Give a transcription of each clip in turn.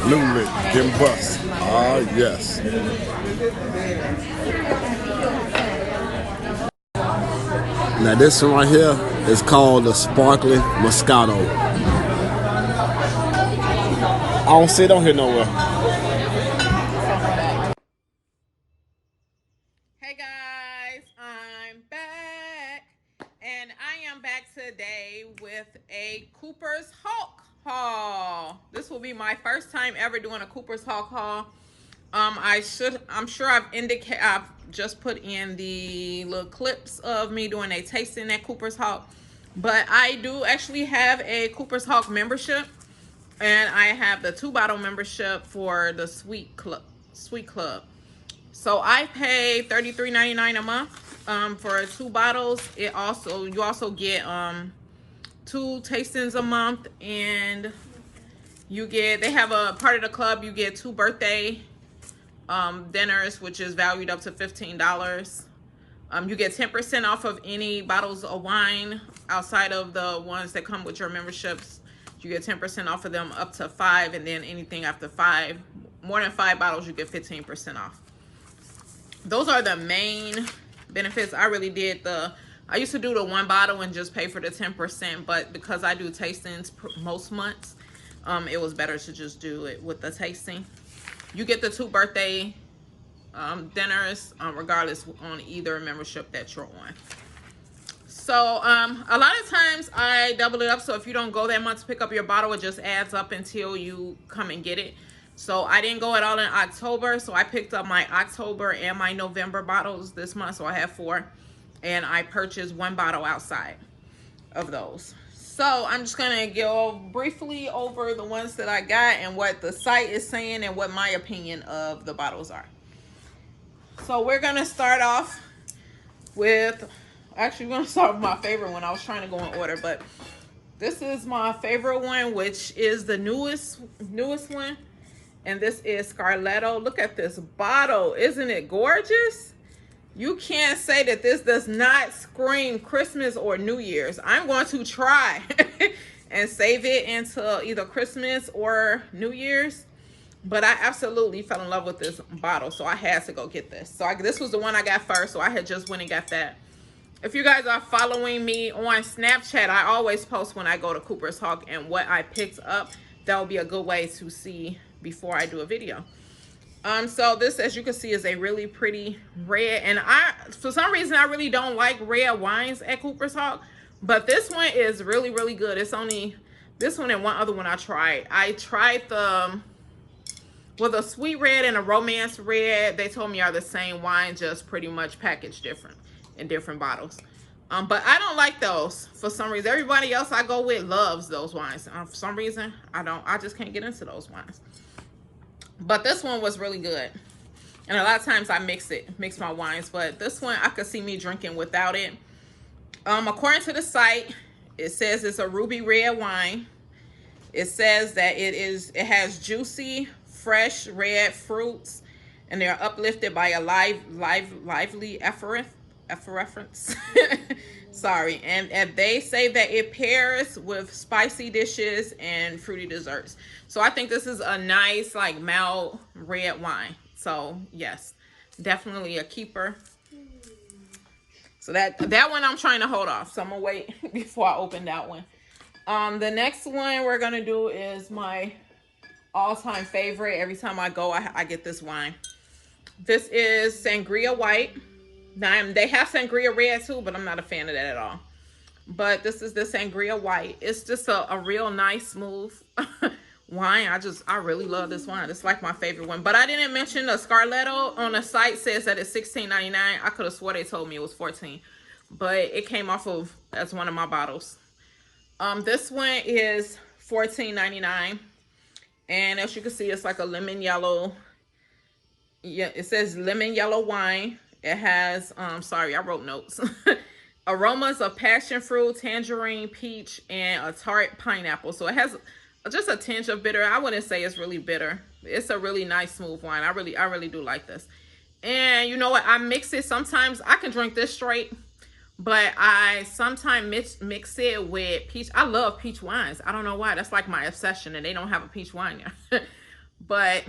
Newly getting bust. Ah, yes. Now this one right here is called the Sparkling Moscato. I don't see it on here nowhere. Hey guys, I'm back, and I am back today with a Cooper's Hawk haul. This will be my first time ever doing a Cooper's Hawk haul. I'm sure I've just put in the little clips of me doing a tasting at Cooper's Hawk, but I do actually have a Cooper's Hawk membership, and I have the 2-bottle membership for the Sweet Club. So I pay $33.99 a month for 2 bottles. You also get 2 tastings a month, and they have a part of the club. You get 2 birthday dinners, which is valued up to $15. You get 10% off of any bottles of wine outside of the ones that come with your memberships. You get 10% off of them up to 5, and then anything after 5, more than 5 bottles, you get 15% off. Those are the main benefits. I used to do the 1 bottle and just pay for the 10%, but because I do tastings most months, it was better to just do it with the tasting. You get the 2 birthday dinners, regardless on either membership that you're on. So a lot of times I double it up, so if you don't go that month to pick up your bottle, it just adds up until you come and get it. So I didn't go at all in October, so I picked up my October and my November bottles this month, so I have 4, and I purchased 1 bottle outside of those. So I'm just gonna go briefly over the ones that I got and what the site is saying and what my opinion of the bottles are. So we're gonna start off with, actually we're gonna start with my favorite one. I was trying to go in order, but this is my favorite one, which is the newest one. And this is Scarletto. Look at this bottle. Isn't it gorgeous? You can't say that this does not scream Christmas or New Year's. I'm going to try and save it until either Christmas or New Year's. But I absolutely fell in love with this bottle, so I had to go get this. So this was the one I got first, so I had just went and got that. If you guys are following me on Snapchat, I always post when I go to Cooper's Hawk and what I picked up. That will be a good way to see before I do a video. So this, as you can see, is a really pretty red, and for some reason I really don't like red wines at Cooper's Hawk, but this one is really, really good. It's only this one and one other one I tried. I tried the sweet red and a romance red. They told me are the same wine, just pretty much packaged different in different bottles. But I don't like those for some reason. Everybody else I go with loves those wines. For some reason, I just can't get into those wines. But this one was really good. And a lot of times I mix my wines. But this one, I could see me drinking without it. According to the site, it says it's a ruby red wine. It says that it has juicy, fresh red fruits. And they're uplifted by a lively effervescence. Sorry. And they say that it pairs with spicy dishes and fruity desserts. So I think this is a nice, like, mild red wine. So yes, definitely a keeper. So that one I'm trying to hold off. So I'm gonna wait before I open that one. The next one we're gonna do is my all-time favorite. Every time I go, I get this wine. This is Sangria White. Now, they have Sangria Red too, but I'm not a fan of that at all. But this is the Sangria White. It's just a real nice, smooth wine. I really love this wine. It's like my favorite one. But I didn't mention the Scarletto. On the site says that it's $16.99. I could have swore they told me it was $14. But it came off of as one of my bottles. This one is $14.99. And as you can see, it's like a lemon yellow. Yeah, it says lemon yellow wine. It has, sorry, I wrote notes. Aromas of passion fruit, tangerine, peach, and a tart pineapple. So it has just a tinge of bitter. I wouldn't say it's really bitter. It's a really nice, smooth wine. I really do like this. And you know what? I mix it. Sometimes I can drink this straight, but I sometimes mix it with peach. I love peach wines. I don't know why. That's like my obsession, and they don't have a peach wine there. But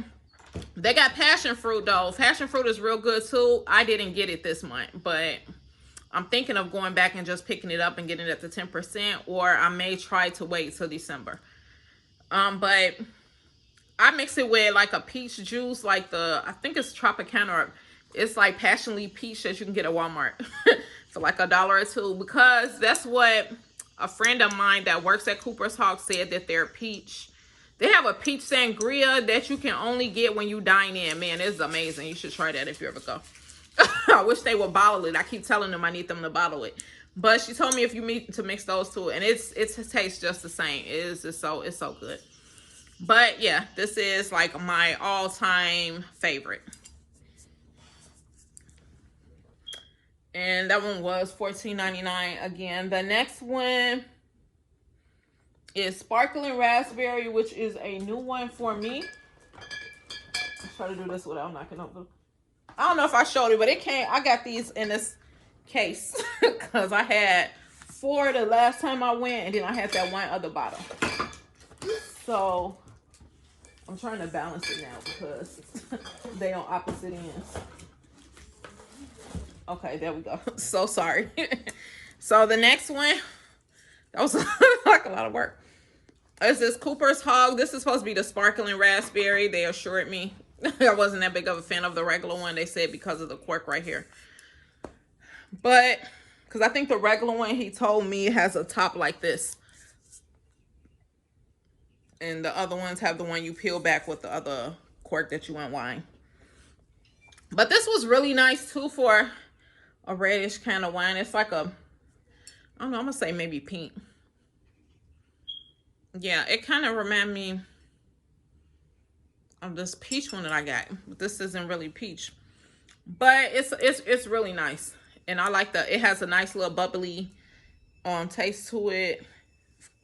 they got passion fruit though. Passion fruit is real good too. I didn't get it this month, but I'm thinking of going back and just picking it up and getting it at the 10%, or I may try to wait till December. But I mix it with like a peach juice, like I think it's Tropicana, or it's like passionly peach that you can get at Walmart for like $1 or $2, because that's what a friend of mine that works at Cooper's Hawk said, that they have a peach sangria that you can only get when you dine in. Man, it's amazing. You should try that if you ever go. I wish they would bottle it. I keep telling them I need them to bottle it. But she told me if you need to mix those two, and it tastes just the same. It's so good. But yeah, this is like my all-time favorite. And that one was $14.99 again. The next one is Sparkling Raspberry, which is a new one for me. Let's try to do this without knocking over. I don't know if I showed it, but I got these in this case because I had 4 the last time I went, and then I had that one other bottle. So I'm trying to balance it now because they on opposite ends. Okay, there we go. So sorry. So the next one, that was like a lot of work. Is this Cooper's Hawk. This is supposed to be the Sparkling Raspberry. They assured me. I wasn't that big of a fan of the regular one. They said because of the cork right here. But, because I think the regular one, he told me, has a top like this. And the other ones have the one you peel back with the other cork that you unwind. But this was really nice too for a reddish kind of wine. It's like I don't know, I'm going to say maybe pink. Yeah, it kind of reminds me of this peach one that I got. But this isn't really peach. But it's really nice. And I like it has a nice little bubbly taste to it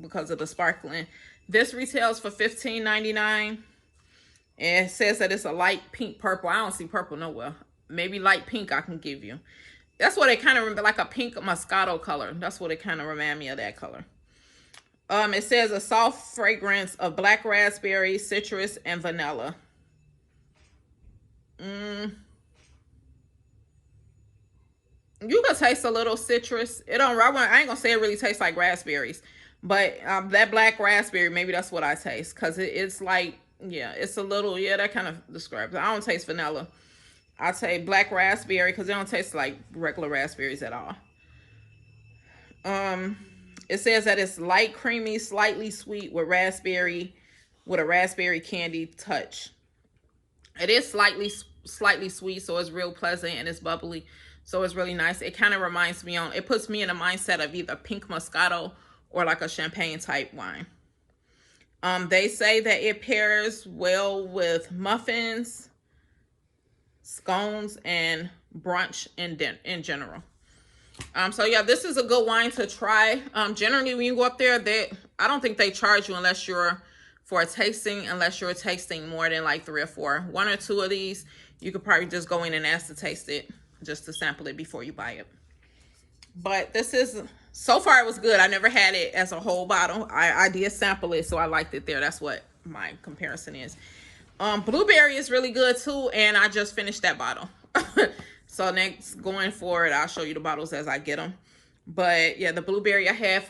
because of the sparkling. This retails for $15.99. And it says that it's a light pink purple. I don't see purple nowhere. Maybe light pink I can give you. That's what it kind of remember, like a pink Moscato color. That's what it kind of remind me of, that color. It says a soft fragrance of black raspberry, citrus, and vanilla. You can taste a little citrus. I ain't gonna say it really tastes like raspberries, but that black raspberry, maybe that's what I taste, because it's like, yeah, it's a little, yeah, that kind of describes it. I don't taste vanilla. I say black raspberry because they don't taste like regular raspberries at all. It says that it's light creamy, slightly sweet with a raspberry candy touch. It is slightly sweet, so it's real pleasant, and it's bubbly, so it's really nice. It kind of reminds me it puts me in a mindset of either pink Moscato or like a champagne type wine. They say that it pairs well with muffins, scones, and brunch in general. So yeah, this is a good wine to try. Generally when you go up there, I don't think they charge you unless you're tasting more than like 3 or 4. 1 or 2 of these, you could probably just go in and ask to taste it, just to sample it before you buy it. But so far it was good. I never had it as a whole bottle. I did sample it, so I liked it there. That's what my comparison is. Blueberry is really good too, and I just finished that bottle. So next, going forward, I'll show you the bottles as I get them. But yeah, the blueberry I had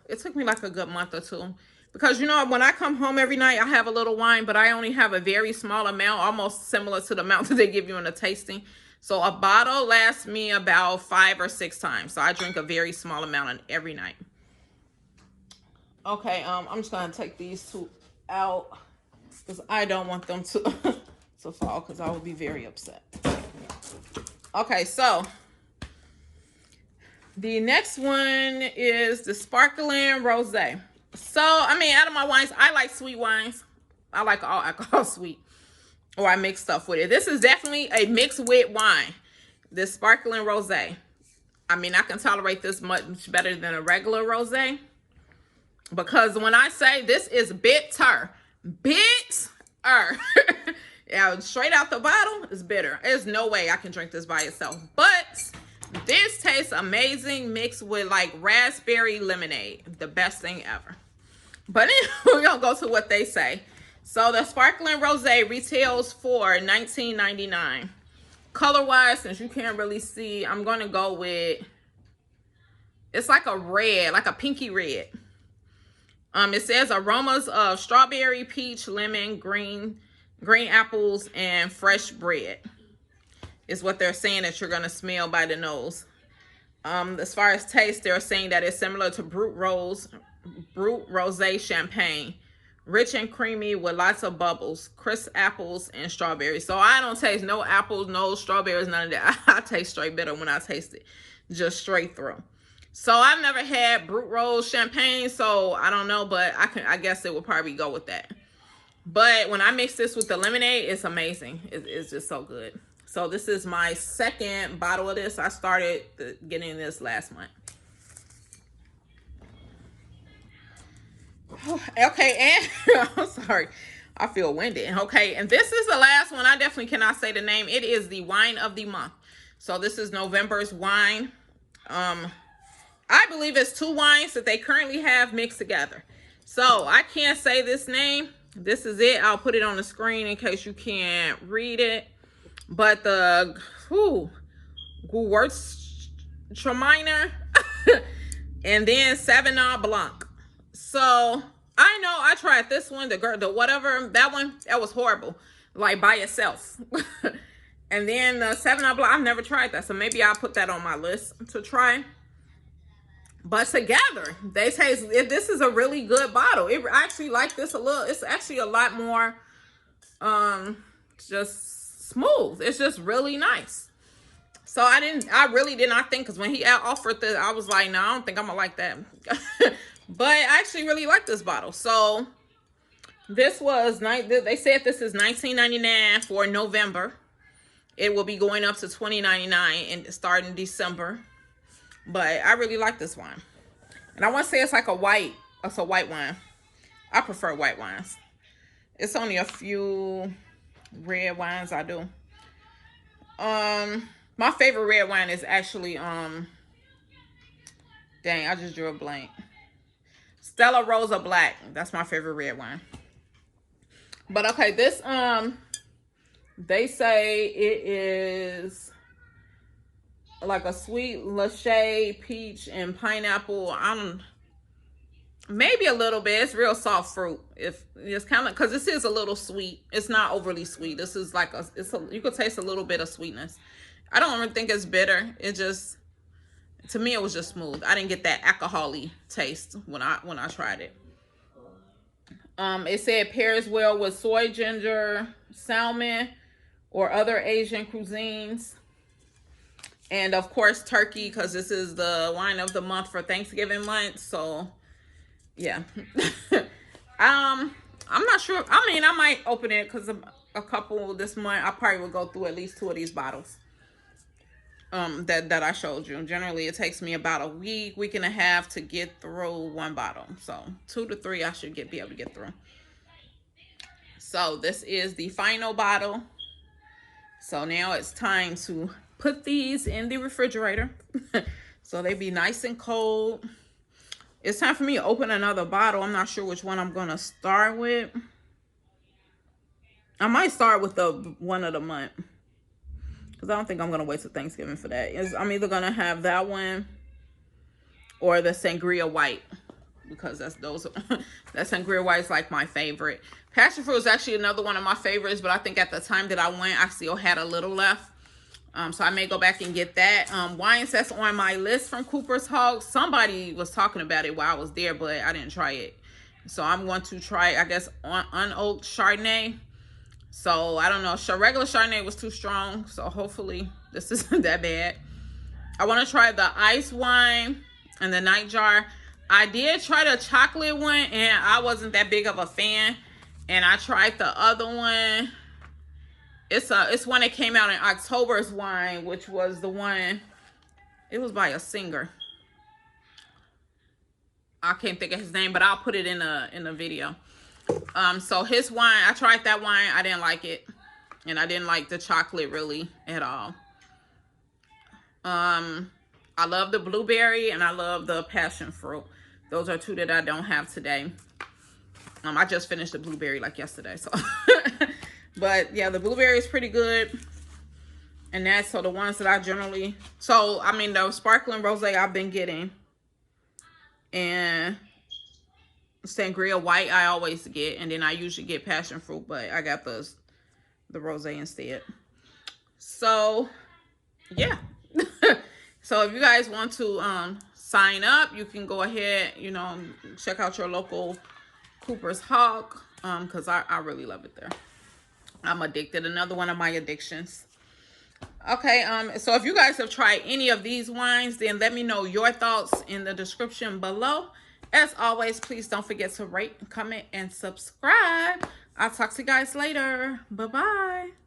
it took me like a good month or 2. Because, you know, when I come home every night, I have a little wine, but I only have a very small amount, almost similar to the amount that they give you in the tasting. So a bottle lasts me about 5 or 6 times. So I drink a very small amount every night. Okay, I'm just going to take these 2 out because I don't want them to, to fall, because I would be very upset. Okay, so the next one is the Sparkling Rosé. So, I mean, out of my wines, I like sweet wines. I like all alcohol sweet. Or I mix stuff with it. This is definitely a mixed with wine. This Sparkling Rosé. I mean, I can tolerate this much better than a regular rosé. Because when I say this is bitter. Bitter. Yeah, straight out the bottle, it's bitter. There's no way I can drink this by itself. But this tastes amazing mixed with like raspberry lemonade. The best thing ever. But we're going to go to what they say. So the sparkling rosé retails for $19.99. Color wise, since you can't really see, I'm gonna go with, it's like a red, like a pinky red. It says aromas of strawberry, peach, lemon, green apples, and fresh bread is what they're saying that you're gonna smell by the nose. As far as taste, they're saying that it's similar to Brut Rosé Champagne. Rich and creamy with lots of bubbles, crisp apples, and strawberries. So I don't taste no apples, no strawberries, none of that. I taste straight bitter when I taste it, just straight through. So I've never had Brut Rose Champagne, so I don't know, but I guess it would probably go with that. But when I mix this with the lemonade, it's amazing. It's just so good. So this is my second bottle of this. I started getting this last month. Okay, and I'm sorry, I feel winded. Okay, and this is the last one. I definitely cannot say the name. It is the wine of the month. So this is November's wine. I believe it's 2 wines that they currently have mixed together. So I can't say this name. This is it. I'll put it on the screen in case you can't read it. But the Gewürztraminer and then Sauvignon Blanc. So I know I tried this one, the whatever, that was horrible, like by itself. And then the Sauvignon Blanc, I've never tried that, so maybe I'll put that on my list to try. But together, they taste, this is a really good bottle. I actually like this a little. It's actually a lot more just smooth. It's just really nice. So I really did not think, because when he offered this, I was like, no, I don't think I'm gonna like that. But I actually really like this bottle. So this was, they said this is $19.99 for November. It will be going up to $20.99 and starting December. But I really like this wine. And I want to say it's a white wine. I prefer white wines. It's only a few red wines I do. My favorite red wine is actually, dang, I just drew a blank. Stella Rosa Black. That's my favorite red wine. But okay, this, they say it is like a sweet latte, peach, and pineapple. Maybe a little bit. It's real soft fruit. It's kind of, because this is a little sweet. It's not overly sweet. This is like you could taste a little bit of sweetness. I don't even think it's bitter. It just, to me, it was just smooth. I didn't get that alcohol-y taste when I tried it. It said pairs well with soy, ginger, salmon, or other Asian cuisines. And of course, turkey, because this is the wine of the month for Thanksgiving month. So, yeah. I'm not sure. I mean, I might open it because a couple this month, I probably will go through at least 2 of these bottles. That I showed you. Generally, it takes me about a week and a half to get through 1 bottle. So 2 to 3 I should be able to get through. So this is the final bottle. So now it's time to put these in the refrigerator so they be nice and cold. It's time for me to open another bottle. I'm not sure which one I'm gonna start with. I might start with the one of the month, because I don't think I'm going to wait till Thanksgiving for that. I'm either going to have that one or the Sangria White, because that Sangria White is like my favorite. Passion fruit is actually another one of my favorites, but I think at the time that I went, I still had a little left. So I may go back and get that. Wines that's on my list from Cooper's Hawk. Somebody was talking about it while I was there, but I didn't try it. So I'm going to try, I guess, unoaked Chardonnay. So, I don't know. Regular Chardonnay was too strong. So, hopefully, this isn't that bad. I want to try the ice wine and the night jar. I did try the chocolate one, and I wasn't that big of a fan. And I tried the other one. It's one that came out in October's wine, which was the one. It was by a singer. I can't think of his name, but I'll put it in a video. So his wine, I tried that wine. I didn't like it. And I didn't like the chocolate really at all. I love the blueberry and I love the passion fruit. Those are 2 that I don't have today. I just finished the blueberry like yesterday, so. But yeah, the blueberry is pretty good. And that's so the ones that I generally, so I mean the sparkling rosé I've been getting, and sangria white I always get, and then I usually get passion fruit, but I got the rosé instead. So yeah. So if you guys want to sign up, you can go ahead, you know, check out your local Cooper's Hawk, because I really love it there. I'm addicted. Another one of my addictions. Okay, so if you guys have tried any of these wines, then let me know your thoughts in the description below. As always, please don't forget to rate, comment, and subscribe. I'll talk to you guys later. Bye-bye.